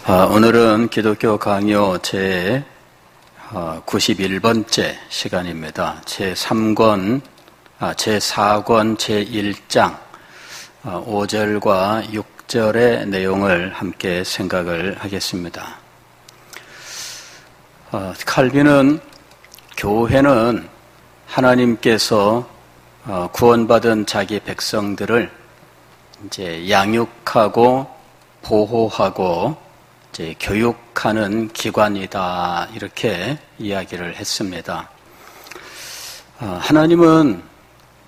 오늘은 기독교 강요 제 91번째 시간입니다. 제4권 제1장 5절과 6절의 내용을 함께 생각을 하겠습니다. 칼빈은 교회는 하나님께서 구원받은 자기 백성들을 이제 양육하고 보호하고 이제 교육하는 기관이다, 이렇게 이야기를 했습니다. 하나님은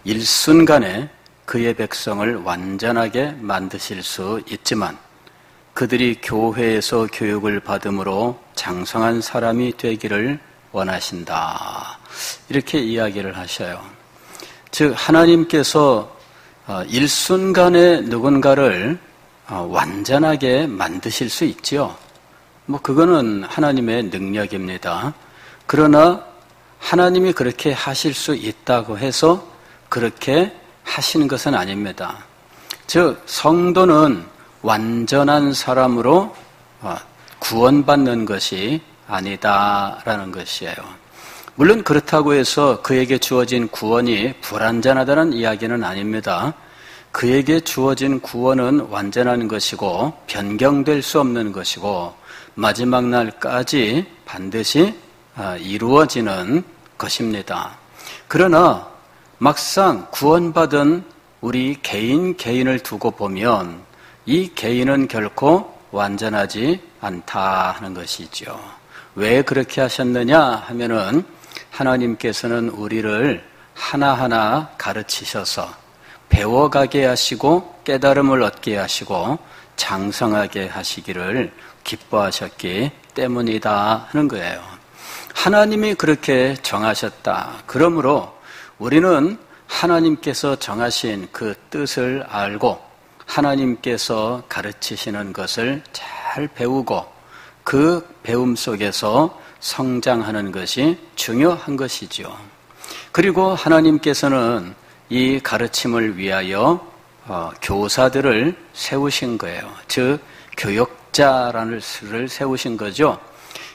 일순간에 그의 백성을 완전하게 만드실 수 있지만 그들이 교회에서 교육을 받음으로 장성한 사람이 되기를 원하신다, 이렇게 이야기를 하셔요. 즉 하나님께서 일순간에 누군가를 완전하게 만드실 수 있죠. 그거는 하나님의 능력입니다. 그러나 하나님이 그렇게 하실 수 있다고 해서 그렇게 하시는 것은 아닙니다. 즉 성도는 완전한 사람으로 구원받는 것이 아니다라는 것이에요. 물론 그렇다고 해서 그에게 주어진 구원이 불완전하다는 이야기는 아닙니다. 그에게 주어진 구원은 완전한 것이고 변경될 수 없는 것이고 마지막 날까지 반드시 이루어지는 것입니다. 그러나 막상 구원받은 우리 개인을 두고 보면 이 개인은 결코 완전하지 않다 하는 것이죠. 왜 그렇게 하셨느냐 하면은 하나님께서는 우리를 하나하나 가르치셔서 배워가게 하시고 깨달음을 얻게 하시고 장성하게 하시기를 기뻐하셨기 때문이다 하는 거예요. 하나님이 그렇게 정하셨다. 그러므로 우리는 하나님께서 정하신 그 뜻을 알고 하나님께서 가르치시는 것을 잘 배우고 그 배움 속에서 성장하는 것이 중요한 것이죠. 그리고 하나님께서는 이 가르침을 위하여 교사들을 세우신 거예요. 즉 교역자라는 수를 세우신 거죠.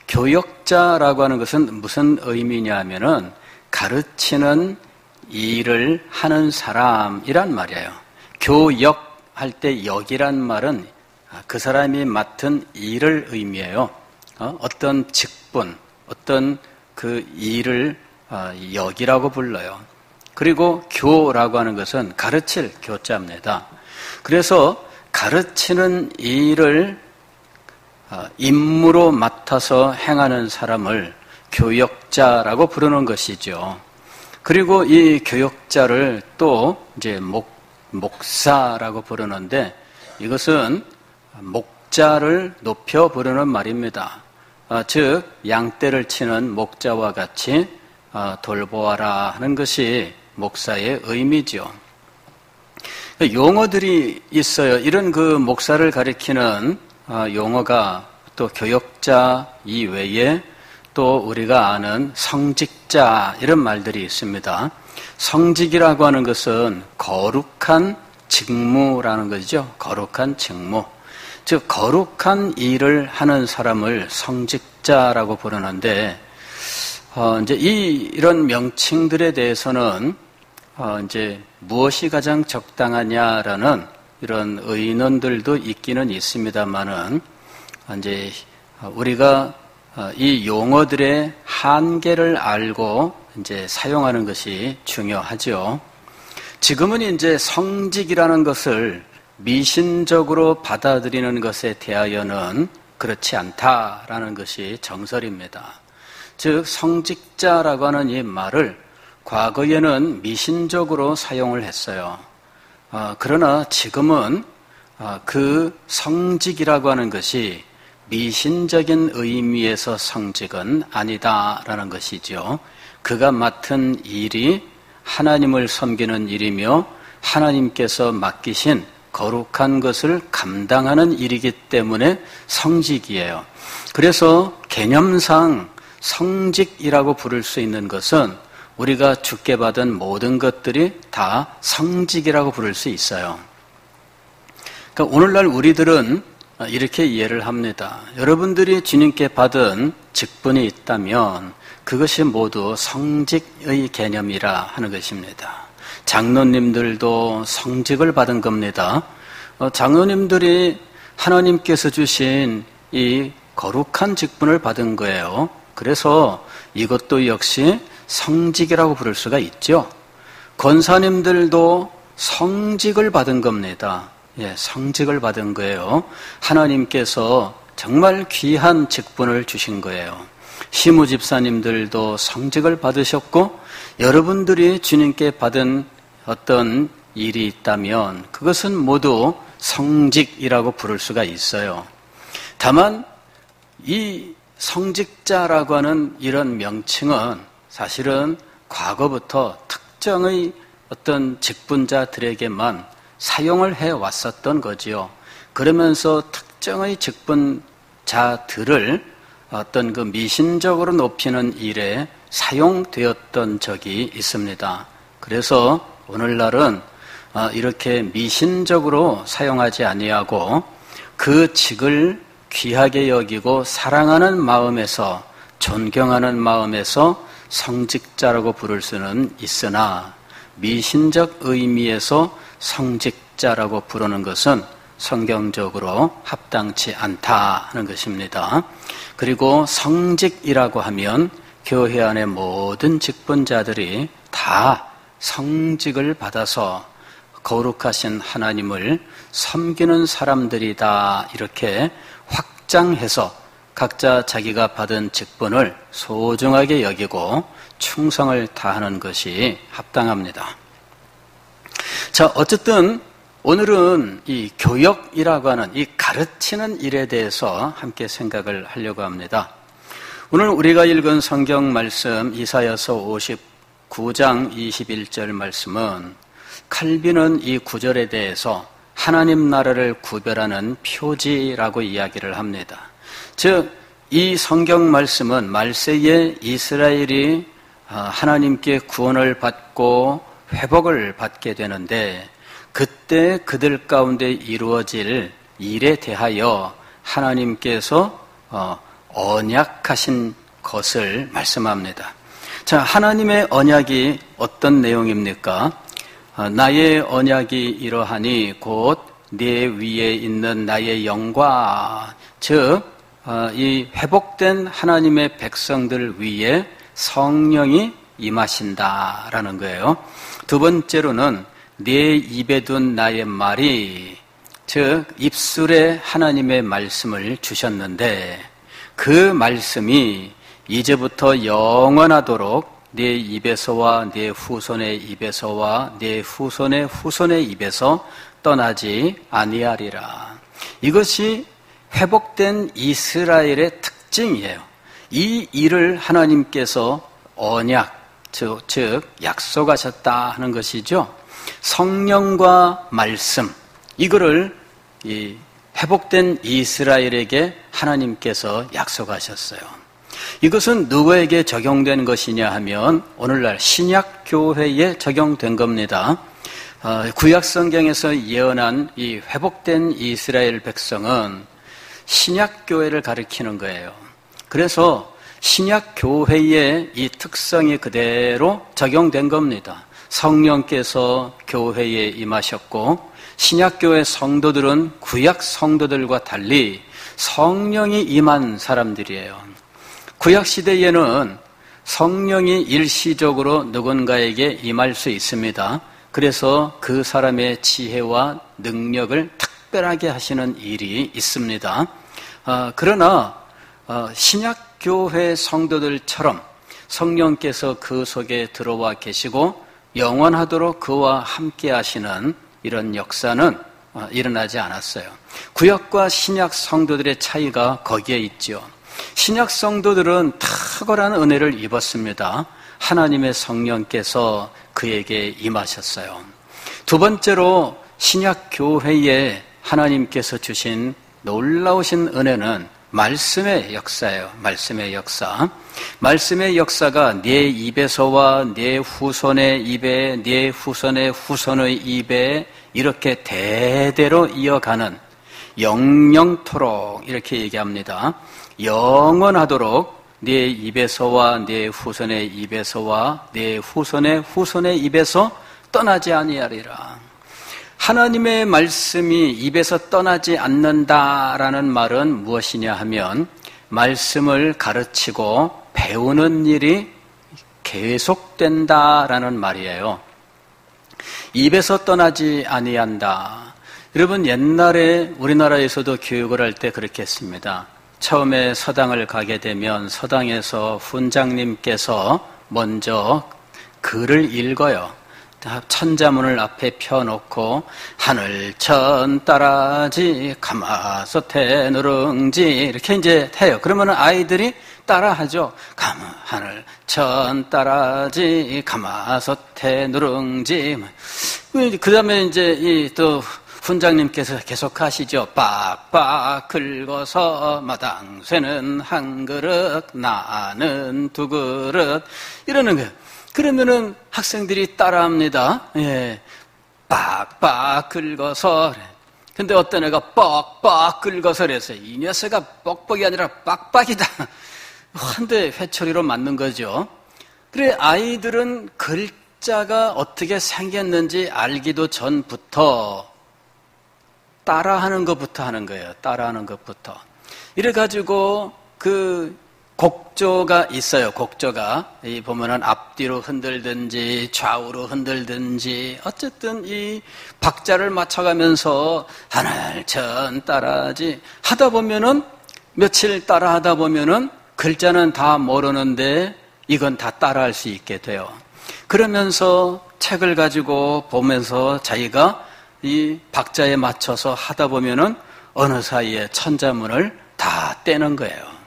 교역자라고 하는 것은 무슨 의미냐 하면은 가르치는 일을 하는 사람이란 말이에요. 교역할 때 역이란 말은 그 사람이 맡은 일을 의미해요. 어떤 직분, 어떤 그 일을 역이라고 불러요. 그리고 교라고 하는 것은 가르칠 교자입니다. 그래서 가르치는 일을 임무로 맡아서 행하는 사람을 교역자라고 부르는 것이죠. 그리고 이 교역자를 또 이제 목사라고 부르는데 이것은 목자를 높여 부르는 말입니다. 즉 양떼를 치는 목자와 같이 돌보아라 하는 것이 목사의 의미죠. 용어들이 있어요. 이런 그 목사를 가리키는 용어가 또 교역자 이외에 또 우리가 아는 성직자 이런 말들이 있습니다. 성직이라고 하는 것은 거룩한 직무라는 것이죠. 거룩한 직무. 즉 거룩한 일을 하는 사람을 성직자라고 부르는데 이제 이런 명칭들에 대해서는 이제 무엇이 가장 적당하냐라는 이런 의논들도 있기는 있습니다만은 이제 우리가 이 용어들의 한계를 알고 이제 사용하는 것이 중요하죠. 지금은 이제 성직이라는 것을 미신적으로 받아들이는 것에 대하여는 그렇지 않다라는 것이 정설입니다. 즉 성직자라고 하는 이 말을 과거에는 미신적으로 사용을 했어요. 그러나 지금은 그 성직이라고 하는 것이 미신적인 의미에서 성직은 아니다라는 것이죠. 그가 맡은 일이 하나님을 섬기는 일이며 하나님께서 맡기신 거룩한 것을 감당하는 일이기 때문에 성직이에요. 그래서 개념상 성직이라고 부를 수 있는 것은 우리가 주께 받은 모든 것들이 다 성직이라고 부를 수 있어요. 그러니까 오늘날 우리들은 이렇게 이해를 합니다. 여러분들이 주님께 받은 직분이 있다면 그것이 모두 성직의 개념이라 하는 것입니다. 장로님들도 성직을 받은 겁니다. 장로님들이 하나님께서 주신 이 거룩한 직분을 받은 거예요. 그래서 이것도 역시 성직이라고 부를 수가 있죠. 권사님들도 성직을 받은 겁니다. 예, 성직을 받은 거예요. 하나님께서 정말 귀한 직분을 주신 거예요. 시무집사님들도 성직을 받으셨고, 여러분들이 주님께 받은 어떤 일이 있다면 그것은 모두 성직이라고 부를 수가 있어요. 다만 이 성직자라고 하는 이런 명칭은 사실은 과거부터 특정의 어떤 직분자들에게만 사용을 해왔었던 거지요. 그러면서 특정의 직분자들을 어떤 그 미신적으로 높이는 일에 사용되었던 적이 있습니다. 그래서 오늘날은 이렇게 미신적으로 사용하지 아니하고 그 직을 귀하게 여기고 사랑하는 마음에서, 존경하는 마음에서 성직자라고 부를 수는 있으나 미신적 의미에서 성직자라고 부르는 것은 성경적으로 합당치 않다 하는 것입니다. 그리고 성직이라고 하면 교회 안의 모든 직분자들이 다 성직을 받아서 거룩하신 하나님을 섬기는 사람들이다, 이렇게 확장해서 각자 자기가 받은 직분을 소중하게 여기고 충성을 다하는 것이 합당합니다. 자, 어쨌든 오늘은 이 교역이라고 하는 이 가르치는 일에 대해서 함께 생각을 하려고 합니다. 오늘 우리가 읽은 성경 말씀 이사야서 59장 21절 말씀은 칼빈은 이 구절에 대해서 하나님 나라를 구별하는 표지라고 이야기를 합니다. 즉, 이 성경 말씀은 말세에 이스라엘이 하나님께 구원을 받고 회복을 받게 되는데, 그때 그들 가운데 이루어질 일에 대하여 하나님께서 언약하신 것을 말씀합니다. 자, 하나님의 언약이 어떤 내용입니까? 나의 언약이 이러하니 곧 내 위에 있는 나의 영과, 즉 이 회복된 하나님의 백성들 위에 성령이 임하신다라는 거예요. 두 번째로는 내 입에 둔 나의 말이, 즉 입술에 하나님의 말씀을 주셨는데 그 말씀이 이제부터 영원하도록 내 입에서와 내 후손의 입에서와 내 후손의 후손의 입에서 떠나지 아니하리라. 이것이 회복된 이스라엘의 특징이에요. 이 일을 하나님께서 언약, 즉 약속하셨다 하는 것이죠. 성령과 말씀, 이거를 이 회복된 이스라엘에게 하나님께서 약속하셨어요. 이것은 누구에게 적용된 것이냐 하면 오늘날 신약교회에 적용된 겁니다. 구약성경에서 예언한 이 회복된 이스라엘 백성은 신약교회를 가리키는 거예요. 그래서 신약교회의 이 특성이 그대로 적용된 겁니다. 성령께서 교회에 임하셨고, 신약교회 성도들은 구약 성도들과 달리 성령이 임한 사람들이에요. 구약시대에는 성령이 일시적으로 누군가에게 임할 수 있습니다. 그래서 그 사람의 지혜와 능력을 특별하게 하시는 일이 있습니다. 그러나 신약교회 성도들처럼 성령께서 그 속에 들어와 계시고 영원하도록 그와 함께 하시는 이런 역사는 일어나지 않았어요. 구약과 신약 성도들의 차이가 거기에 있죠. 신약 성도들은 탁월한 은혜를 입었습니다. 하나님의 성령께서 그에게 임하셨어요. 두 번째로 신약 교회에 하나님께서 주신 놀라우신 은혜는 말씀의 역사예요. 말씀의 역사. 말씀의 역사가 내 입에서와 내 후손의 입에, 내 후손의 후손의 입에 이렇게 대대로 이어가는 영영토록 이렇게 얘기합니다. 영원하도록 네 입에서와 네 후손의 입에서와 네 후손의 후손의 입에서 떠나지 아니하리라. 하나님의 말씀이 입에서 떠나지 않는다라는 말은 무엇이냐 하면 말씀을 가르치고 배우는 일이 계속된다라는 말이에요. 입에서 떠나지 아니한다. 여러분, 옛날에 우리나라에서도 교육을 할 때 그렇게 했습니다. 처음에 서당을 가게 되면 서당에서 훈장님께서 먼저 글을 읽어요. 천자문을 앞에 펴놓고 하늘천 따라지 가마솥에 누룽지 이렇게 이제 해요. 그러면 아이들이 따라하죠. 하늘천 따라지 가마솥에 누룽지. 그 다음에 이제 또 훈장님께서 계속 하시죠. 빡빡 긁어서 마당 쇠는 한 그릇 나는 두 그릇 이러는 거예요. 그러면은 학생들이 따라합니다. 예, 빡빡 긁어서. 근데 어떤 애가 뻑뻑 긁어서 그랬어요. 이 녀석아 뻑뻑이 아니라 빡빡이다. 한대 회초리로 맞는 거죠. 그래, 아이들은 글자가 어떻게 생겼는지 알기도 전부터 따라하는 것부터 하는 거예요. 따라하는 것부터. 이래가지고 그 곡조가 있어요. 곡조가 이 보면은 앞뒤로 흔들든지 좌우로 흔들든지 어쨌든 이 박자를 맞춰가면서 하늘천 따라지 하다 보면은 며칠 따라하다 보면은 글자는 다 모르는데 이건 다 따라할 수 있게 돼요. 그러면서 책을 가지고 보면서 자기가 이 박자에 맞춰서 하다 보면은 어느 사이에 천자문을 다 떼는 거예요.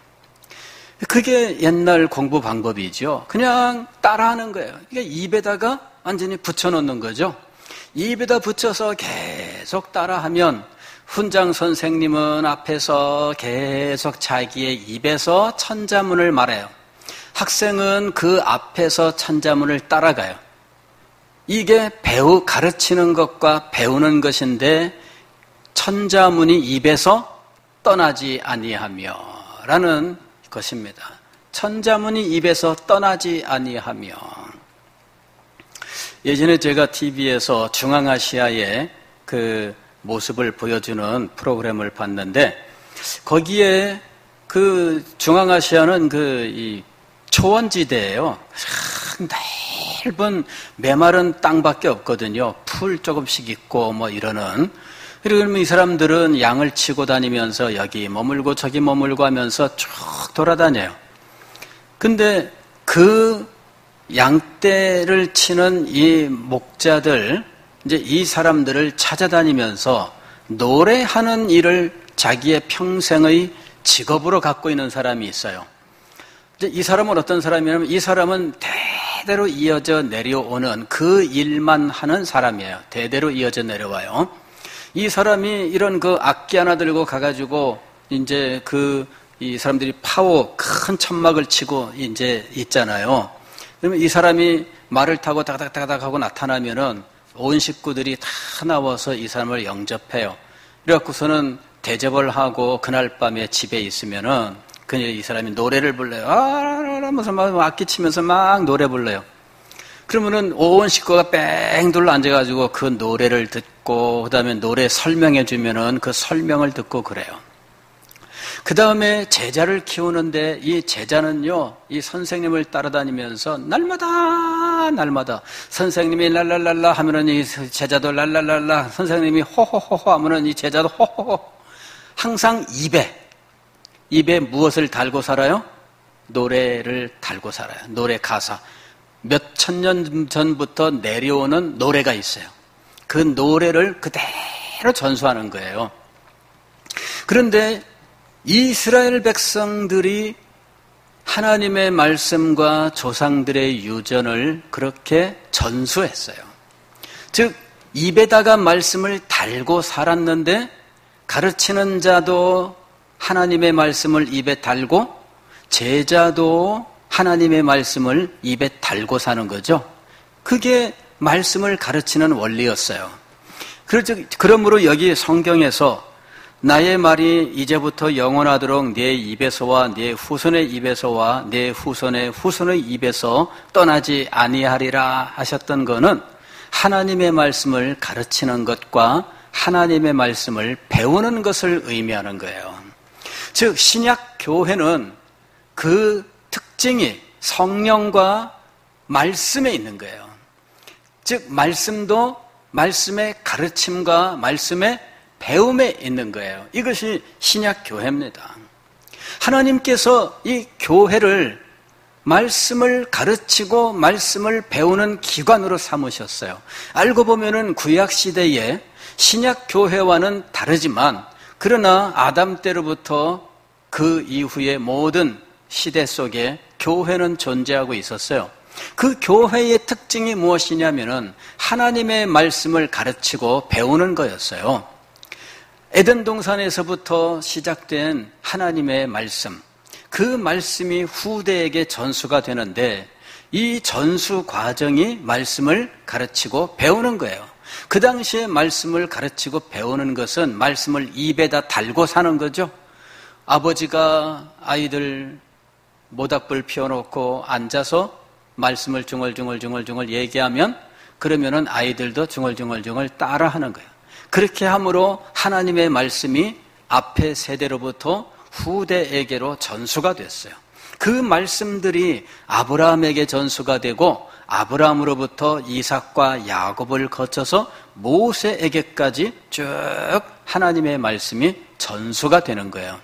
그게 옛날 공부 방법이죠. 그냥 따라하는 거예요. 그러니까 입에다가 완전히 붙여놓는 거죠. 입에다 붙여서 계속 따라하면 훈장 선생님은 앞에서 계속 자기의 입에서 천자문을 말해요. 학생은 그 앞에서 천자문을 따라가요. 이게 가르치는 것과 배우는 것인데 천자문이 입에서 떠나지 아니하며 라는 것입니다. 천자문이 입에서 떠나지 아니하며. 예전에 제가 TV에서 중앙아시아의 그 모습을 보여주는 프로그램을 봤는데 거기에 그 중앙아시아는 이 초원지대예요. 넓은 메마른 땅밖에 없거든요. 풀 조금씩 있고 뭐 이러는. 그러면 이 사람들은 양을 치고 다니면서 여기 머물고 저기 머물고 하면서 쭉 돌아다녀요. 근데 그 양떼를 치는 이 목자들, 이제 이 사람들을 찾아다니면서 노래하는 일을 자기의 평생의 직업으로 갖고 있는 사람이 있어요. 이제 이 사람은 어떤 사람이냐면 이 사람은 대대로 이어져 내려오는 그 일만 하는 사람이에요. 대대로 이어져 내려와요. 이 사람이 이런 그 악기 하나 들고 가가지고 이제 이 사람들이 큰 천막을 치고 이제 있잖아요. 그러면 이 사람이 말을 타고 다닥다닥 하고 나타나면은 온 식구들이 다 나와서 이 사람을 영접해요. 그래갖고서는 대접을 하고 그날 밤에 집에 있으면은 그냥 이 사람이 노래를 불러요. 하면서 막 악기 치면서 막 노래 불러요. 그러면은 온 식구가 뺑 둘러 앉아가지고 그 노래를 듣고, 그 다음에 노래 설명해 주면은 그 설명을 듣고 그래요. 그 다음에 제자를 키우는데 이 제자는요, 이 선생님을 따라다니면서 날마다 선생님이 랄랄랄라 하면은 이 제자도 랄랄랄라, 선생님이 호호호호 하면은 이 제자도 호호호. 항상 입에 무엇을 달고 살아요? 노래를 달고 살아요. 노래 가사. 몇 천 년 전부터 내려오는 노래가 있어요. 그 노래를 그대로 전수하는 거예요. 그런데 이스라엘 백성들이 하나님의 말씀과 조상들의 유전을 그렇게 전수했어요. 즉 입에다가 말씀을 달고 살았는데 가르치는 자도 하나님의 말씀을 입에 달고 제자도 하나님의 말씀을 입에 달고 사는 거죠. 그게 말씀을 가르치는 원리였어요. 그러므로 여기 성경에서 나의 말이 이제부터 영원하도록 내 입에서와 내 후손의 입에서와 내 후손의 후손의 입에서 떠나지 아니하리라 하셨던 것은 하나님의 말씀을 가르치는 것과 하나님의 말씀을 배우는 것을 의미하는 거예요. 즉 신약 교회는 그 특징이 성령과 말씀에 있는 거예요. 즉 말씀도 말씀의 가르침과 말씀의 배움에 있는 거예요. 이것이 신약 교회입니다. 하나님께서 이 교회를 말씀을 가르치고 말씀을 배우는 기관으로 삼으셨어요. 알고 보면은 구약 시대에 신약 교회와는 다르지만 그러나 아담 때로부터 그 이후의 모든 시대 속에 교회는 존재하고 있었어요. 그 교회의 특징이 무엇이냐면은 하나님의 말씀을 가르치고 배우는 거였어요. 에덴 동산에서부터 시작된 하나님의 말씀, 그 말씀이 후대에게 전수가 되는데 이 전수 과정이 말씀을 가르치고 배우는 거예요. 그 당시에 말씀을 가르치고 배우는 것은 말씀을 입에다 달고 사는 거죠. 아버지가 아이들 모닥불 피워놓고 앉아서 말씀을 중얼중얼 얘기하면 그러면은 아이들도 중얼중얼 따라하는 거예요. 그렇게 함으로 하나님의 말씀이 앞의 세대로부터 후대에게로 전수가 됐어요. 그 말씀들이 아브라함에게 전수가 되고 아브라함으로부터 이삭과 야곱을 거쳐서 모세에게까지 쭉 하나님의 말씀이 전수가 되는 거예요.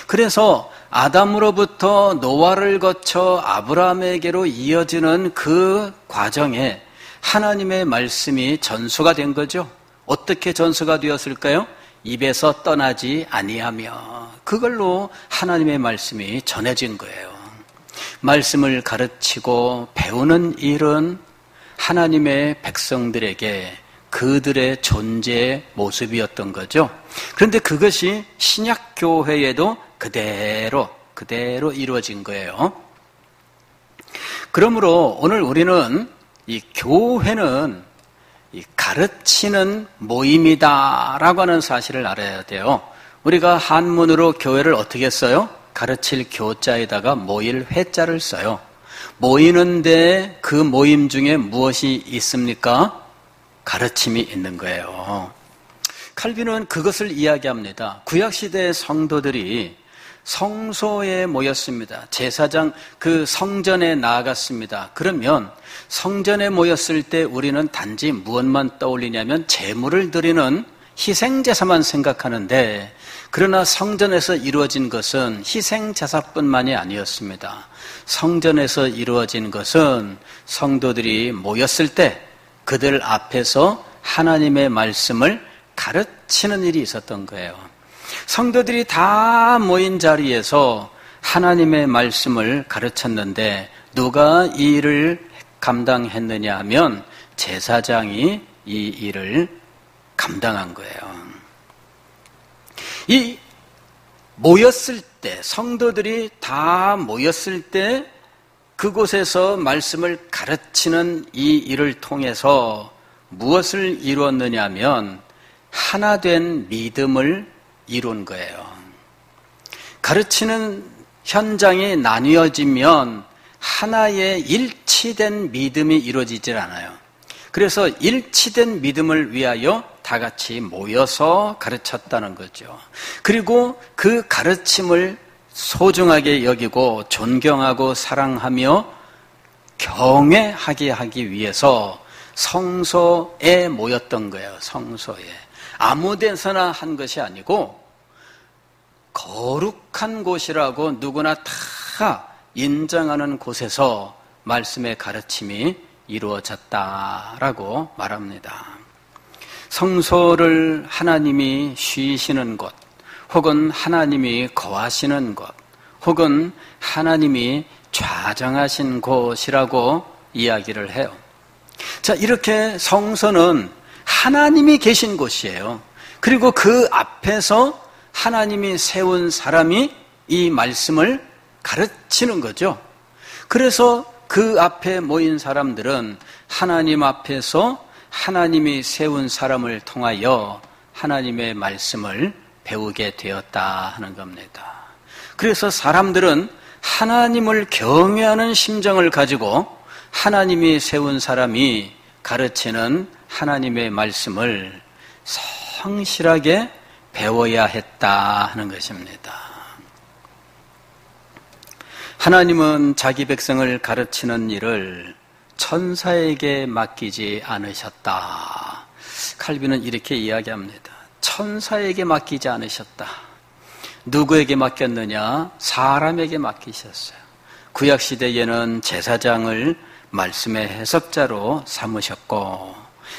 그래서 아담으로부터 노아를 거쳐 아브라함에게로 이어지는 그 과정에 하나님의 말씀이 전수가 된 거죠. 어떻게 전수가 되었을까요? 입에서 떠나지 아니하며 그걸로 하나님의 말씀이 전해진 거예요. 말씀을 가르치고 배우는 일은 하나님의 백성들에게 그들의 존재의 모습이었던 거죠. 그런데 그것이 신약교회에도 그대로 이루어진 거예요. 그러므로 오늘 우리는 이 교회는 이 가르치는 모임이다라고 하는 사실을 알아야 돼요. 우리가 한문으로 교회를 어떻게 써요? 가르칠 교자에다가 모일 회자를 써요. 모이는데 그 모임 중에 무엇이 있습니까? 가르침이 있는 거예요. 칼빈은 그것을 이야기합니다. 구약시대의 성도들이 성소에 모였습니다. 제사장 그 성전에 나아갔습니다. 그러면 성전에 모였을 때 우리는 단지 무엇만 떠올리냐면 제물을 드리는 희생제사만 생각하는데 그러나 성전에서 이루어진 것은 희생제사뿐만이 아니었습니다. 성전에서 이루어진 것은 성도들이 모였을 때 그들 앞에서 하나님의 말씀을 가르치는 일이 있었던 거예요. 성도들이 다 모인 자리에서 하나님의 말씀을 가르쳤는데 누가 이 일을 감당했느냐 하면 제사장이 이 일을 감당한 거예요. 이 모였을 때 성도들이 다 모였을 때 그곳에서 말씀을 가르치는 이 일을 통해서 무엇을 이루었느냐 하면 하나된 믿음을 이룬 거예요. 가르치는 현장이 나뉘어지면 하나의 일치된 믿음이 이루어지질 않아요. 그래서 일치된 믿음을 위하여 다 같이 모여서 가르쳤다는 거죠. 그리고 그 가르침을 소중하게 여기고 존경하고 사랑하며 경외하게 하기 위해서 성소에 모였던 거예요. 성소에. 아무 데서나 한 것이 아니고 거룩한 곳이라고 누구나 다 인정하는 곳에서 말씀의 가르침이 이루어졌다라고 말합니다. 성소를 하나님이 쉬시는 곳, 혹은 하나님이 거하시는 곳, 혹은 하나님이 좌정하신 곳이라고 이야기를 해요. 자, 이렇게 성소는 하나님이 계신 곳이에요. 그리고 그 앞에서 하나님이 세운 사람이 이 말씀을 가르치는 거죠. 그래서 그 앞에 모인 사람들은 하나님 앞에서 하나님이 세운 사람을 통하여 하나님의 말씀을 배우게 되었다 하는 겁니다. 그래서 사람들은 하나님을 경외하는 심정을 가지고 하나님이 세운 사람이 가르치는 하나님의 말씀을 성실하게 배워야 했다 하는 것입니다. 하나님은 자기 백성을 가르치는 일을 천사에게 맡기지 않으셨다. 칼빈은 이렇게 이야기합니다. 천사에게 맡기지 않으셨다. 누구에게 맡겼느냐? 사람에게 맡기셨어요. 구약시대에는 제사장을 말씀의 해석자로 삼으셨고,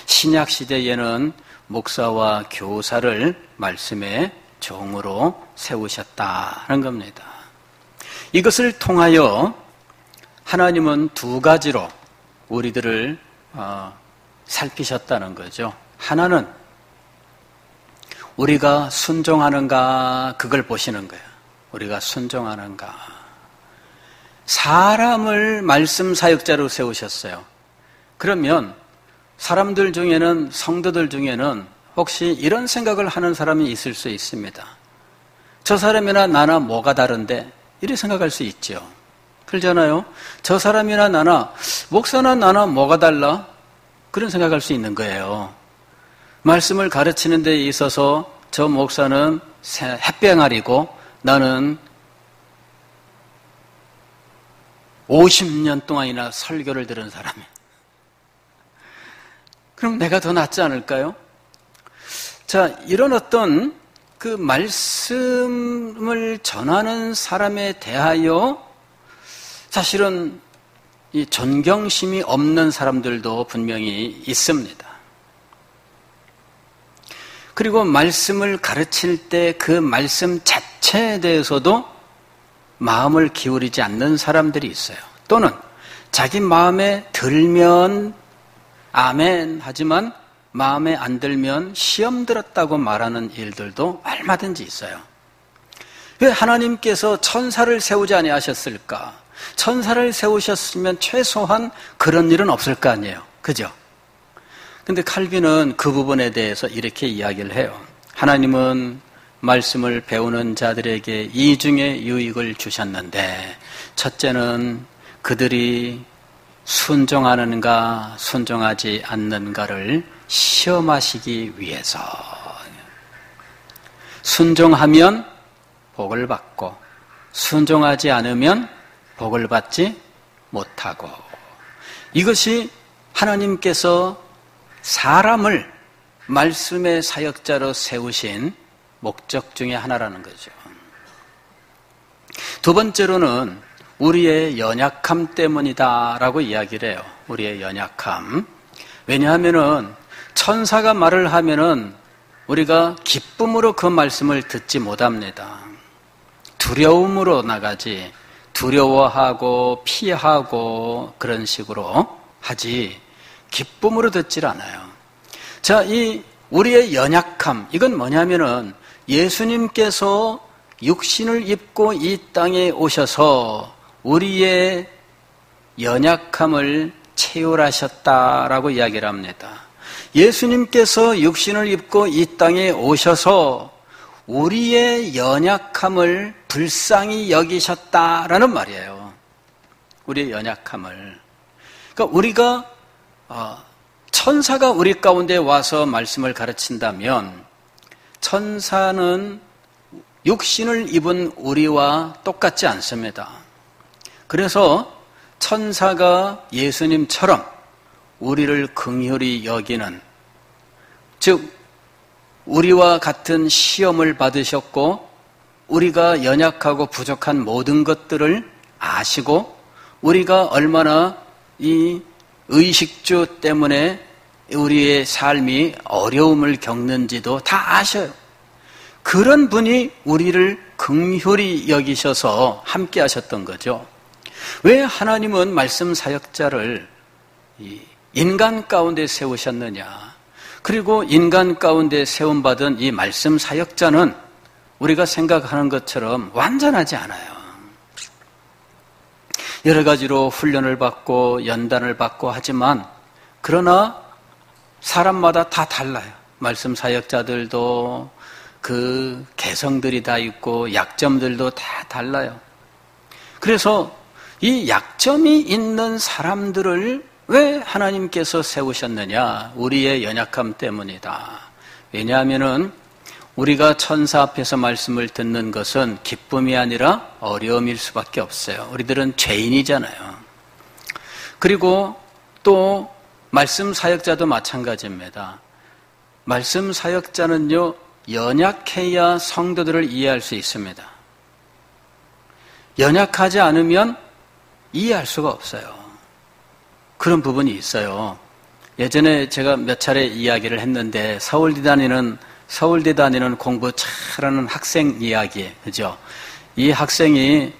신약시대에는 목사와 교사를 말씀의 종으로 세우셨다는 겁니다. 이것을 통하여 하나님은 두 가지로 우리들을 살피셨다는 거죠. 하나는 우리가 순종하는가, 그걸 보시는 거예요. 우리가 순종하는가. 사람을 말씀 사역자로 세우셨어요. 그러면 사람들 중에는, 성도들 중에는 혹시 이런 생각을 하는 사람이 있을 수 있습니다. 저 사람이나 나나 뭐가 다른데? 이렇게 생각할 수 있죠. 그러잖아요. 저 사람이나 나나, 목사나 나나 뭐가 달라? 그런 생각할 수 있는 거예요. 말씀을 가르치는 데 있어서 저 목사는 햇병아리고 나는 50년 동안이나 설교를 들은 사람이에요. 그럼 내가 더 낫지 않을까요? 자, 이런 어떤 그 말씀을 전하는 사람에 대하여 사실은 이 존경심이 없는 사람들도 분명히 있습니다. 그리고 말씀을 가르칠 때 그 말씀 자체에 대해서도 마음을 기울이지 않는 사람들이 있어요. 또는 자기 마음에 들면 아멘 하지만 마음에 안 들면 시험 들었다고 말하는 일들도 얼마든지 있어요. 왜 하나님께서 천사를 세우지 아니하셨을까? 천사를 세우셨으면 최소한 그런 일은 없을 거 아니에요. 그죠? 근데 칼빈은 그 부분에 대해서 이렇게 이야기를 해요. 하나님은 말씀을 배우는 자들에게 이중의 유익을 주셨는데, 첫째는 그들이 순종하는가 순종하지 않는가를 시험하시기 위해서. 순종하면 복을 받고 순종하지 않으면 복을 받지 못하고, 이것이 하나님께서 사람을 말씀의 사역자로 세우신 목적 중에 하나라는 거죠. 두 번째로는 우리의 연약함 때문이다라고 이야기를 해요. 우리의 연약함. 왜냐하면은 천사가 말을 하면은 우리가 기쁨으로 그 말씀을 듣지 못합니다. 두려움으로 나가지, 두려워하고 피하고 그런 식으로 하지 기쁨으로 듣질 않아요. 자, 이 우리의 연약함, 이건 뭐냐면은 예수님께서 육신을 입고 이 땅에 오셔서 우리의 연약함을 채울하셨다라고 이야기를 합니다. 예수님께서 육신을 입고 이 땅에 오셔서 우리의 연약함을 불쌍히 여기셨다라는 말이에요. 우리의 연약함을. 그러니까 우리가 천사가 우리 가운데 와서 말씀을 가르친다면 천사는 육신을 입은 우리와 똑같지 않습니다. 그래서 천사가 예수님처럼 우리를 긍휼히 여기는, 즉 우리와 같은 시험을 받으셨고 우리가 연약하고 부족한 모든 것들을 아시고 우리가 얼마나 이 의식주 때문에 우리의 삶이 어려움을 겪는지도 다 아셔요. 그런 분이 우리를 긍휼히 여기셔서 함께 하셨던 거죠. 왜 하나님은 말씀 사역자를 인간 가운데 세우셨느냐? 그리고 인간 가운데 세움받은 이 말씀 사역자는 우리가 생각하는 것처럼 완전하지 않아요. 여러 가지로 훈련을 받고 연단을 받고 하지만 그러나 사람마다 다 달라요. 말씀 사역자들도 그 개성들이 다 있고 약점들도 다 달라요. 그래서 이 약점이 있는 사람들을 왜 하나님께서 세우셨느냐? 우리의 연약함 때문이다. 왜냐하면은 우리가 천사 앞에서 말씀을 듣는 것은 기쁨이 아니라 어려움일 수밖에 없어요. 우리들은 죄인이잖아요. 그리고 또 말씀 사역자도 마찬가지입니다. 말씀 사역자는요, 연약해야 성도들을 이해할 수 있습니다. 연약하지 않으면 이해할 수가 없어요. 그런 부분이 있어요. 예전에 제가 몇 차례 이야기를 했는데 서울대 다니는 공부 잘하는 학생 이야기, 그죠? 이 학생이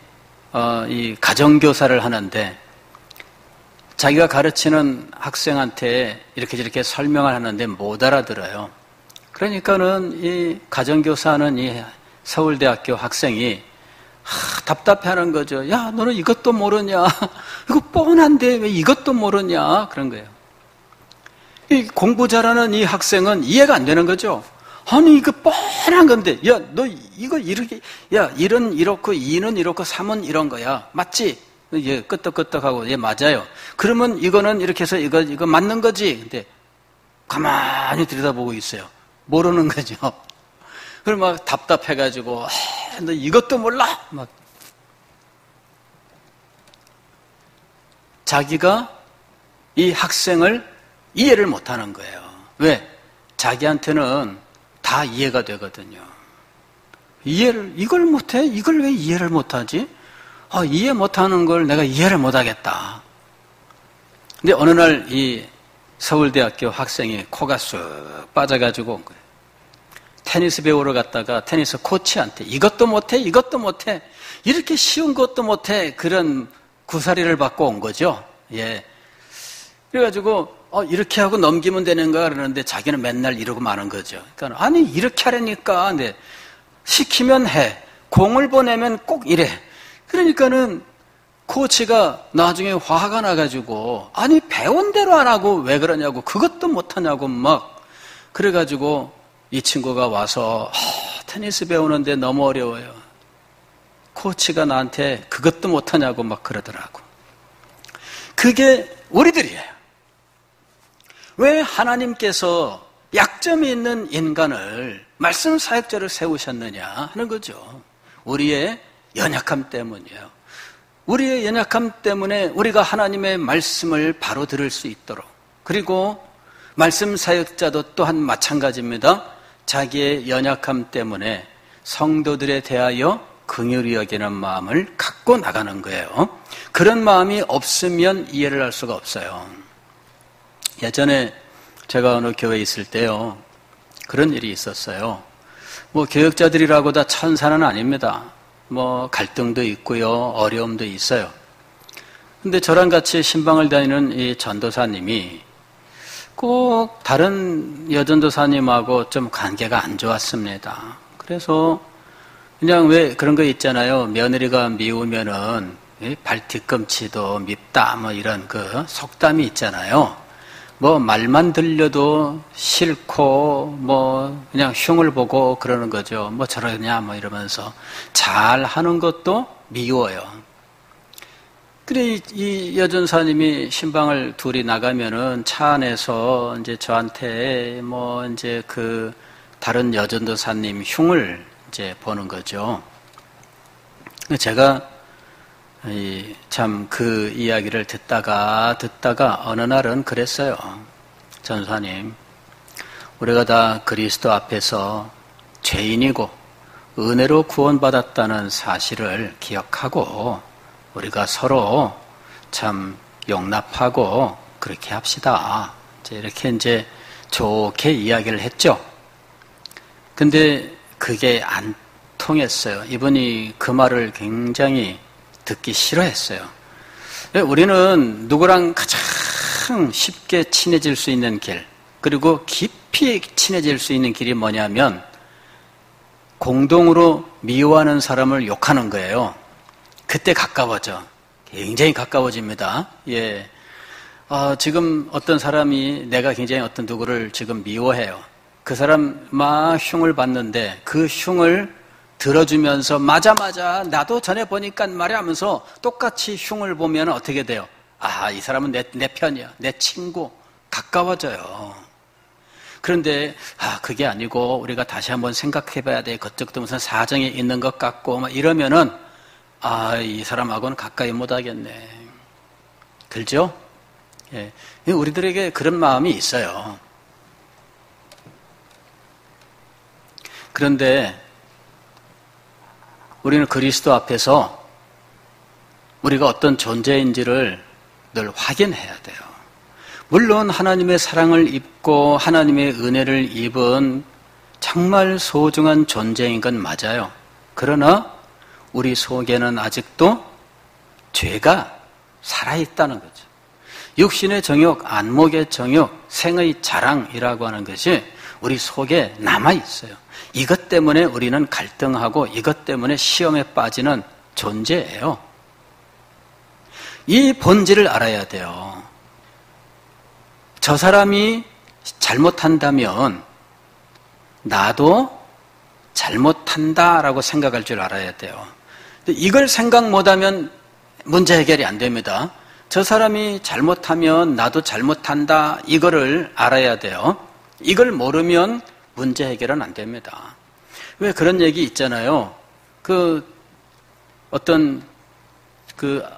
이 가정교사를 하는데 자기가 가르치는 학생한테 이렇게 저렇게 설명을 하는데 못 알아들어요. 그러니까는 이 가정교사하는 이 서울대학교 학생이 답답해하는 거죠. 야, 너는 이것도 모르냐? 이거 뻔한데 왜 이것도 모르냐? 그런 거예요. 이 공부 잘하는 이 학생은 이해가 안 되는 거죠. 아니, 이거 뻔한 건데, 야, 너 이거 이렇게, 야, 1은 이렇고 2는 이렇고 3은 이런 거야. 맞지? 예, 끄떡끄떡하고, 예, 맞아요. 그러면 이거는 이렇게 해서 이거 맞는 거지? 근데 가만히 들여다보고 있어요. 모르는 거죠. 그럼 막 답답해가지고, 너 이것도 몰라? 막. 자기가 이 학생을 이해를 못 하는 거예요. 왜? 자기한테는 다 이해가 되거든요. 이걸 못해? 이걸 왜 이해를 못하지? 이해 못하는 걸 내가 이해를 못하겠다. 근데 어느 날 이 서울대학교 학생이 코가 쑥 빠져가지고 온 거예요. 테니스 배우러 갔다가 테니스 코치한테 이것도 못해? 이것도 못해? 이렇게 쉬운 것도 못해? 그런 구사리를 받고 온 거죠. 예. 그래가지고 이렇게 하고 넘기면 되는가 그러는데 자기는 맨날 이러고 마는 거죠. 그러니까 아니 이렇게 하라니까. 근데 시키면 해. 공을 보내면 꼭 이래. 그러니까는 코치가 나중에 화가 나가지고 아니 배운 대로 안 하고 왜 그러냐고 그것도 못하냐고 막 그래가지고 이 친구가 와서 테니스 배우는데 너무 어려워요. 코치가 나한테 그것도 못하냐고 막 그러더라고. 그게 우리들이에요. 왜 하나님께서 약점이 있는 인간을 말씀 사역자를 세우셨느냐 하는 거죠. 우리의 연약함 때문이에요. 우리의 연약함 때문에 우리가 하나님의 말씀을 바로 들을 수 있도록, 그리고 말씀 사역자도 또한 마찬가지입니다. 자기의 연약함 때문에 성도들에 대하여 긍휼히 여기는 마음을 갖고 나가는 거예요. 그런 마음이 없으면 이해를 할 수가 없어요. 예전에 제가 어느 교회에 있을 때요, 그런 일이 있었어요. 교역자들이라고 다 천사는 아닙니다. 갈등도 있고요, 어려움도 있어요. 근데 저랑 같이 신방을 다니는 이 전도사님이 꼭 다른 여전도사님하고 좀 관계가 안 좋았습니다. 그래서 그냥 왜 그런 거 있잖아요. 며느리가 미우면은 발 뒤꿈치도 밉다, 이런 그 속담이 있잖아요. 말만 들려도 싫고, 그냥 흉을 보고 그러는 거죠. 저러냐, 이러면서. 잘 하는 것도 미워요. 그래, 이 여전사님이 신방을 둘이 나가면은 차 안에서 이제 저한테 이제 그 다른 여전도사님 흉을 이제 보는 거죠. 제가 참 그 이야기를 듣다가 어느 날은 그랬어요. 전사님, 우리가 다 그리스도 앞에서 죄인이고 은혜로 구원받았다는 사실을 기억하고 우리가 서로 참 용납하고 그렇게 합시다. 이렇게 이제 좋게 이야기를 했죠. 근데 그게 안 통했어요. 이분이 그 말을 굉장히 듣기 싫어했어요. 우리는 누구랑 가장 쉽게 친해질 수 있는 길, 그리고 깊이 친해질 수 있는 길이 뭐냐면 공동으로 미워하는 사람을 욕하는 거예요. 그때 가까워져. 굉장히 가까워집니다. 지금 어떤 사람이 내가 굉장히 어떤 누구를 지금 미워해요. 그 사람 막 흉을 봤는데 그 흉을 들어주면서 맞아 나도 전에 보니까 말이야 하면서 똑같이 흉을 보면 어떻게 돼요? 아, 이 사람은 내 편이야. 내 친구. 가까워져요. 그런데 그게 아니고 우리가 다시 한번 생각해 봐야 돼. 그쪽도 무슨 사정이 있는 것 같고 막 이러면은 이 사람하고는 가까이 못 하겠네. 그렇죠? 예. 우리들에게 그런 마음이 있어요. 그런데 우리는 그리스도 앞에서 우리가 어떤 존재인지를 늘 확인해야 돼요. 물론 하나님의 사랑을 입고 하나님의 은혜를 입은 정말 소중한 존재인 건 맞아요. 그러나 우리 속에는 아직도 죄가 살아있다는 거죠. 육신의 정욕, 안목의 정욕, 생의 자랑이라고 하는 것이 우리 속에 남아있어요. 이것 때문에 우리는 갈등하고 이것 때문에 시험에 빠지는 존재예요. 이 본질을 알아야 돼요. 저 사람이 잘못한다면 나도 잘못한다라고 생각할 줄 알아야 돼요. 이걸 생각 못하면 문제 해결이 안 됩니다. 저 사람이 잘못하면 나도 잘못한다 이거를 알아야 돼요. 이걸 모르면 문제 해결은 안 됩니다. 왜 그런 얘기 있잖아요. 어떤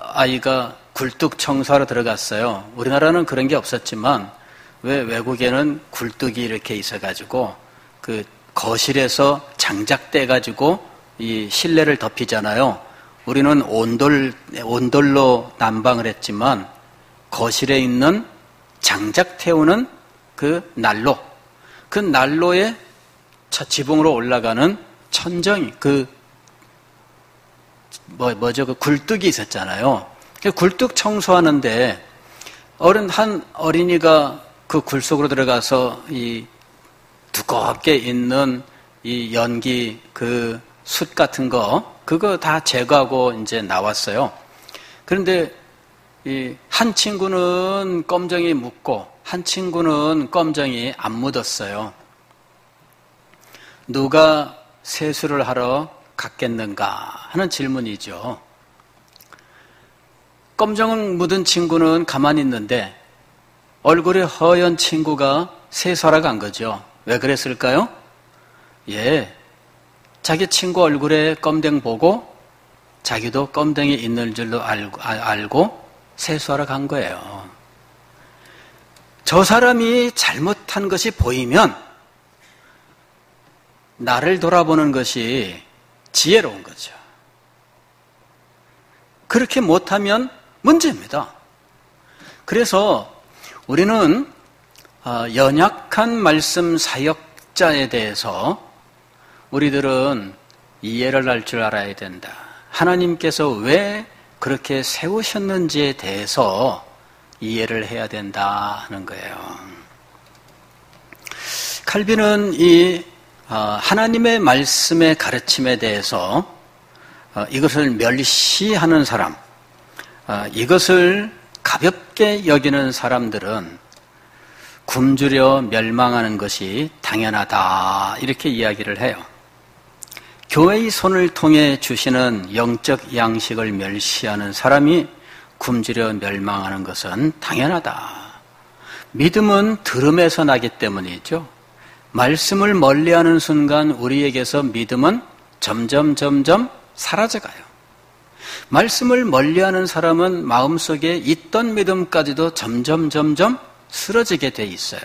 아이가 굴뚝 청소하러 들어갔어요. 우리나라는 그런 게 없었지만 왜 외국에는 굴뚝이 이렇게 있어가지고 거실에서 장작대가지고 이 실내를 덮이잖아요. 우리는 온돌로 난방을 했지만 거실에 있는 장작 태우는 그 난로에 지붕으로 올라가는 천정이 그 굴뚝이 있었잖아요. 굴뚝 청소하는데 한 어린이가 그 굴 속으로 들어가서 이 두껍게 있는 이 연기 숯 같은 그거 다 제거하고 이제 나왔어요. 그런데 한 친구는 껌정이 묻고 한 친구는 껌정이 안 묻었어요. 누가 세수를 하러 갔겠는가 하는 질문이죠. 껌정 묻은 친구는 가만히 있는데 얼굴이 허연 친구가 세수하러 간 거죠. 왜 그랬을까요? 자기 친구 얼굴에 껌댕 보고 자기도 껌댕이 있는 줄로 알고 세수하러 간 거예요. 저 사람이 잘못한 것이 보이면 나를 돌아보는 것이 지혜로운 거죠. 그렇게 못하면 문제입니다. 그래서 우리는 연약한 말씀 사역자에 대해서 우리들은 이해를 할 줄 알아야 된다. 하나님께서 왜 그렇게 세우셨는지에 대해서 이해를 해야 된다 하는 거예요. 칼빈은 하나님의 말씀의 가르침에 대해서 이것을 멸시하는 사람, 이것을 가볍게 여기는 사람들은 굶주려 멸망하는 것이 당연하다 이렇게 이야기를 해요. 교회의 손을 통해 주시는 영적 양식을 멸시하는 사람이 굶주려 멸망하는 것은 당연하다. 믿음은 들음에서 나기 때문이죠. 말씀을 멀리하는 순간 우리에게서 믿음은 점점 사라져가요. 말씀을 멀리하는 사람은 마음속에 있던 믿음까지도 점점 쓰러지게 돼 있어요.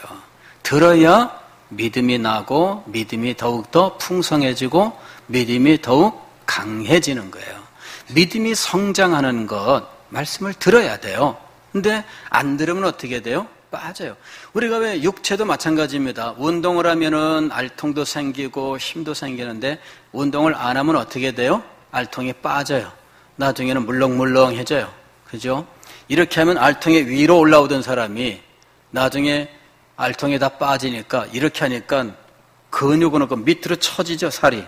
들어야 믿음이 나고 믿음이 더욱더 풍성해지고 믿음이 더욱 강해지는 거예요. 믿음이 성장하는 것, 말씀을 들어야 돼요. 근데 안 들으면 어떻게 돼요? 빠져요. 우리가 왜 육체도 마찬가지입니다. 운동을 하면은 알통도 생기고 힘도 생기는데 운동을 안 하면 어떻게 돼요? 알통이 빠져요. 나중에는 물렁물렁해져요. 그죠? 이렇게 하면 알통이 위로 올라오던 사람이 나중에 알통이 다 빠지니까 이렇게 하니까 근육은 그 밑으로 처지죠, 살이.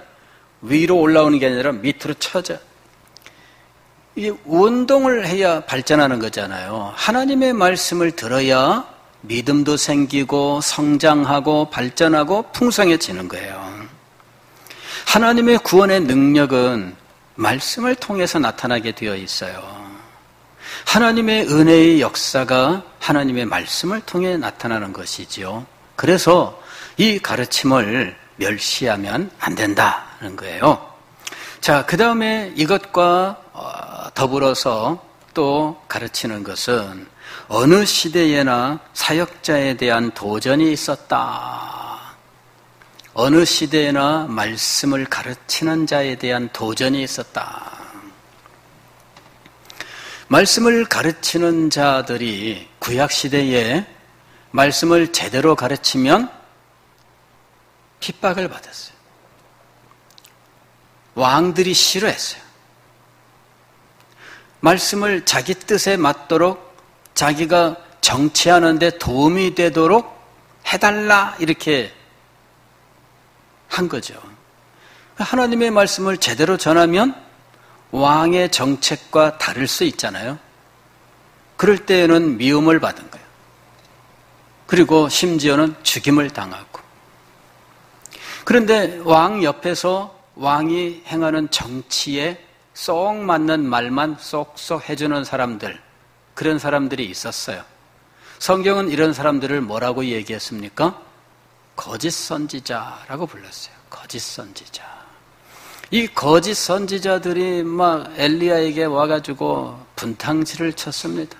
위로 올라오는 게 아니라 밑으로 처져. 이게 운동을 해야 발전하는 거잖아요. 하나님의 말씀을 들어야 믿음도 생기고 성장하고 발전하고 풍성해지는 거예요. 하나님의 구원의 능력은 말씀을 통해서 나타나게 되어 있어요. 하나님의 은혜의 역사가 하나님의 말씀을 통해 나타나는 것이지요. 그래서 이 가르침을 멸시하면 안 된다는 거예요. 자, 그 다음에 이것과 더불어서 또 가르치는 것은 어느 시대에나 사역자에 대한 도전이 있었다. 어느 시대에나 말씀을 가르치는 자에 대한 도전이 있었다. 말씀을 가르치는 자들이 구약시대에 말씀을 제대로 가르치면 핍박을 받았어요. 왕들이 싫어했어요. 말씀을 자기 뜻에 맞도록 자기가 정치하는데 도움이 되도록 해달라 이렇게 한 거죠. 하나님의 말씀을 제대로 전하면 왕의 정책과 다를 수 있잖아요. 그럴 때에는 미움을 받은 거예요. 그리고 심지어는 죽임을 당하고. 그런데 왕 옆에서 왕이 행하는 정치에 쏙 맞는 말만 쏙쏙 해주는 사람들, 그런 사람들이 있었어요. 성경은 이런 사람들을 뭐라고 얘기했습니까? 거짓 선지자라고 불렀어요. 거짓 선지자. 이 거짓 선지자들이 막 엘리야에게 와가지고 분탕질을 쳤습니다.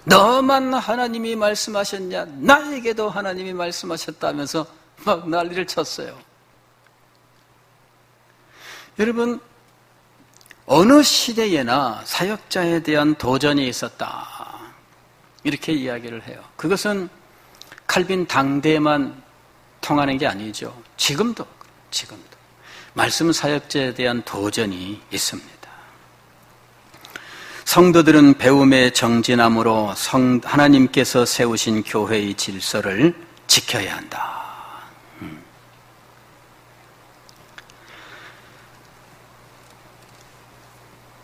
너만 하나님이 말씀하셨냐? 나에게도 하나님이 말씀하셨다면서 막 난리를 쳤어요. 여러분, 어느 시대에나 사역자에 대한 도전이 있었다. 이렇게 이야기를 해요. 그것은 칼빈 당대에만 통하는 게 아니죠. 지금도. 말씀 사역자에 대한 도전이 있습니다. 성도들은 배움의 정진함으로 하나님께서 세우신 교회의 질서를 지켜야 한다.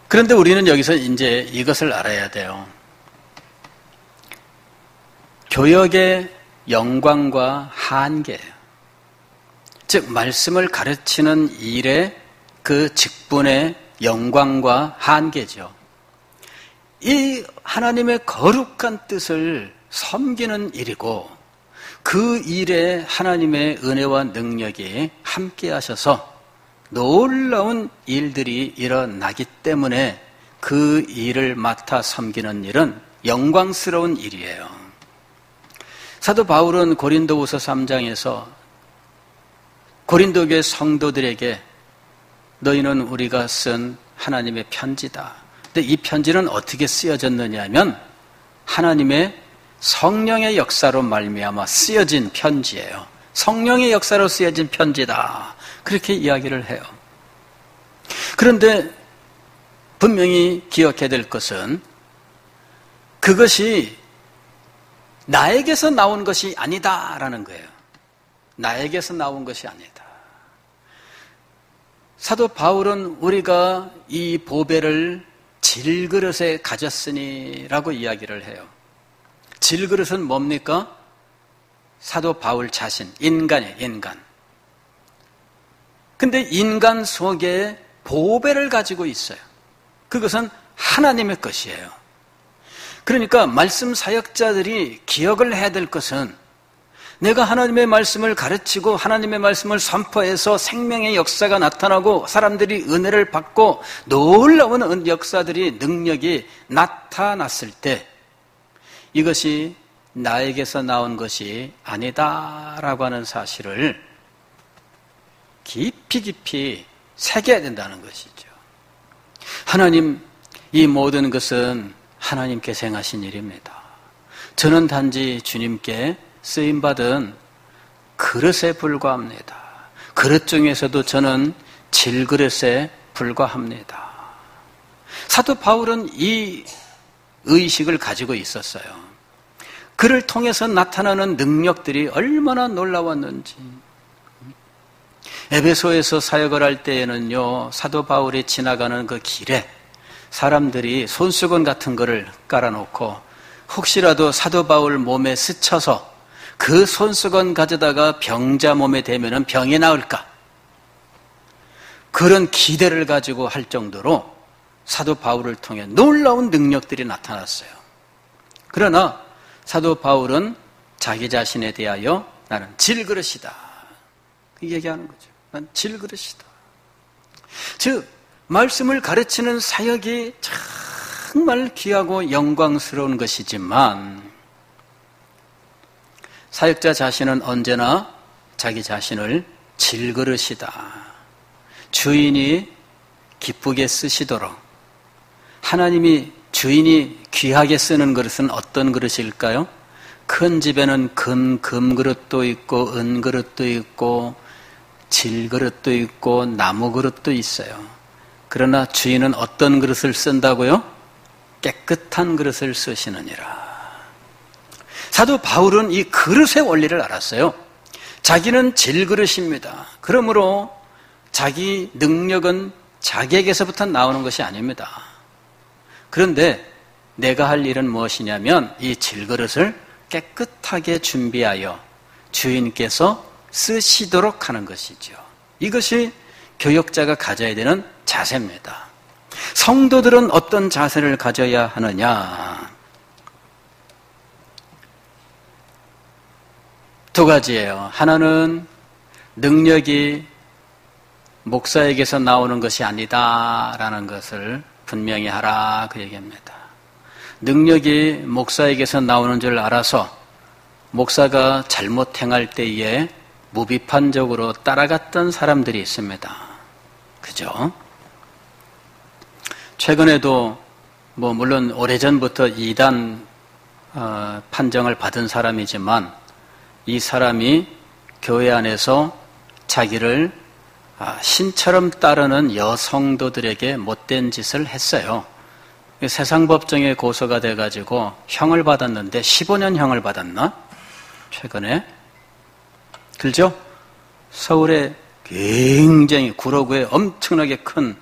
그런데 우리는 여기서 이제 이것을 알아야 돼요. 교역의 영광과 한계예요. 즉 말씀을 가르치는 일의 그 직분의 영광과 한계죠. 이 하나님의 거룩한 뜻을 섬기는 일이고 그 일에 하나님의 은혜와 능력이 함께 하셔서 놀라운 일들이 일어나기 때문에 그 일을 맡아 섬기는 일은 영광스러운 일이에요. 사도 바울은 고린도후서 3장에서 고린도교의 성도들에게 너희는 우리가 쓴 하나님의 편지다. 근데 이 편지는 어떻게 쓰여졌느냐 하면 하나님의 성령의 역사로 말미암아 쓰여진 편지예요. 성령의 역사로 쓰여진 편지다. 그렇게 이야기를 해요. 그런데 분명히 기억해야 될 것은 그것이 나에게서 나온 것이 아니다라는 거예요. 나에게서 나온 것이 아니다. 사도 바울은 우리가 이 보배를 질그릇에 가졌으니라고 이야기를 해요. 질그릇은 뭡니까? 사도 바울 자신, 인간이에요, 인간. 근데 인간 속에 보배를 가지고 있어요. 그것은 하나님의 것이에요. 그러니까 말씀 사역자들이 기억을 해야 될 것은 내가 하나님의 말씀을 가르치고 하나님의 말씀을 선포해서 생명의 역사가 나타나고 사람들이 은혜를 받고 놀라운 역사들이 능력이 나타났을 때 이것이 나에게서 나온 것이 아니다라고 하는 사실을 깊이 새겨야 된다는 것이죠. 하나님, 이 모든 것은 하나님께서 행하신 일입니다. 저는 단지 주님께 쓰임받은 그릇에 불과합니다. 그릇 중에서도 저는 질그릇에 불과합니다. 사도 바울은 이 의식을 가지고 있었어요. 그를 통해서 나타나는 능력들이 얼마나 놀라웠는지. 에베소에서 사역을 할 때에는요, 사도 바울이 지나가는 그 길에 사람들이 손수건 같은 거를 깔아놓고 혹시라도 사도 바울 몸에 스쳐서 그 손수건 가져다가 병자 몸에 대면은 병이 나을까? 그런 기대를 가지고 할 정도로 사도 바울을 통해 놀라운 능력들이 나타났어요. 그러나 사도 바울은 자기 자신에 대하여 나는 질그릇이다. 그 얘기하는 거죠. 난 질그릇이다. 즉 말씀을 가르치는 사역이 정말 귀하고 영광스러운 것이지만 사역자 자신은 언제나 자기 자신을 질그릇이다. 주인이 기쁘게 쓰시도록 하나님이 주인이 귀하게 쓰는 그릇은 어떤 그릇일까요? 큰 집에는 금 그릇도 있고 은 그릇도 있고 질 그릇도 있고 나무 그릇도 있어요. 그러나 주인은 어떤 그릇을 쓴다고요? 깨끗한 그릇을 쓰시느니라. 사도 바울은 이 그릇의 원리를 알았어요. 자기는 질그릇입니다. 그러므로 자기 능력은 자기에게서부터 나오는 것이 아닙니다. 그런데 내가 할 일은 무엇이냐면 이 질그릇을 깨끗하게 준비하여 주인께서 쓰시도록 하는 것이죠. 이것이 교역자가 가져야 되는 자세입니다. 성도들은 어떤 자세를 가져야 하느냐? 두 가지예요. 하나는 능력이 목사에게서 나오는 것이 아니다라는 것을 분명히 하라 그 얘기입니다. 능력이 목사에게서 나오는 줄 알아서 목사가 잘못 행할 때에 무비판적으로 따라갔던 사람들이 있습니다. 그죠? 최근에도 물론 오래전부터 이단 판정을 받은 사람이지만 이 사람이 교회 안에서 자기를 신처럼 따르는 여성도들에게 못된 짓을 했어요. 세상법정에 고소가 돼가지고 형을 받았는데 15년 형을 받았나? 최근에. 그죠? 서울에 굉장히 구로구에 엄청나게 큰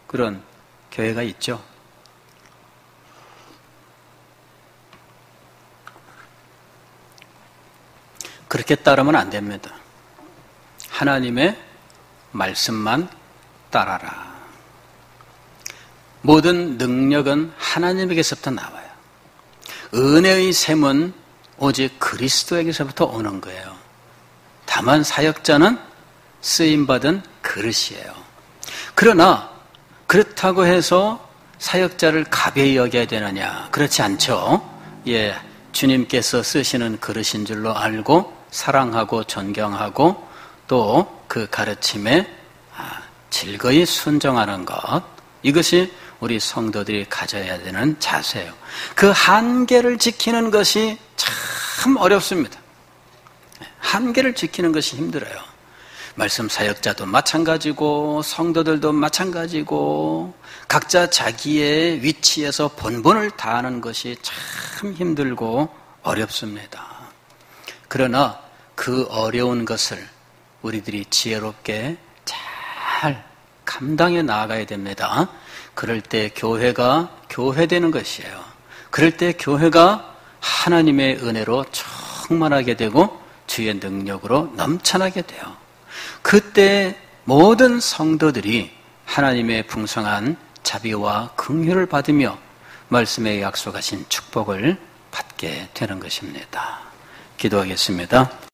그런 교회가 있죠. 그렇게 따르면 안 됩니다. 하나님의 말씀만 따라라. 모든 능력은 하나님에게서부터 나와요. 은혜의 샘은 오직 그리스도에게서부터 오는 거예요. 다만 사역자는 쓰임받은 그릇이에요. 그러나 그렇다고 해서 사역자를 가벼이 여겨야 되느냐? 그렇지 않죠. 예, 주님께서 쓰시는 그릇인 줄로 알고 사랑하고 존경하고 또 그 가르침에 즐거이 순종하는 것, 이것이 우리 성도들이 가져야 되는 자세예요. 그 한계를 지키는 것이 참 어렵습니다. 한계를 지키는 것이 힘들어요. 말씀 사역자도 마찬가지고 성도들도 마찬가지고 각자 자기의 위치에서 본분을 다하는 것이 참 힘들고 어렵습니다. 그러나 그 어려운 것을 우리들이 지혜롭게 잘 감당해 나아가야 됩니다. 그럴 때 교회가 교회되는 것이에요. 그럴 때 교회가 하나님의 은혜로 충만하게 되고 주의 능력으로 넘쳐나게 돼요. 그때 모든 성도들이 하나님의 풍성한 자비와 긍휼을 받으며 말씀에 약속하신 축복을 받게 되는 것입니다. 기도하겠습니다.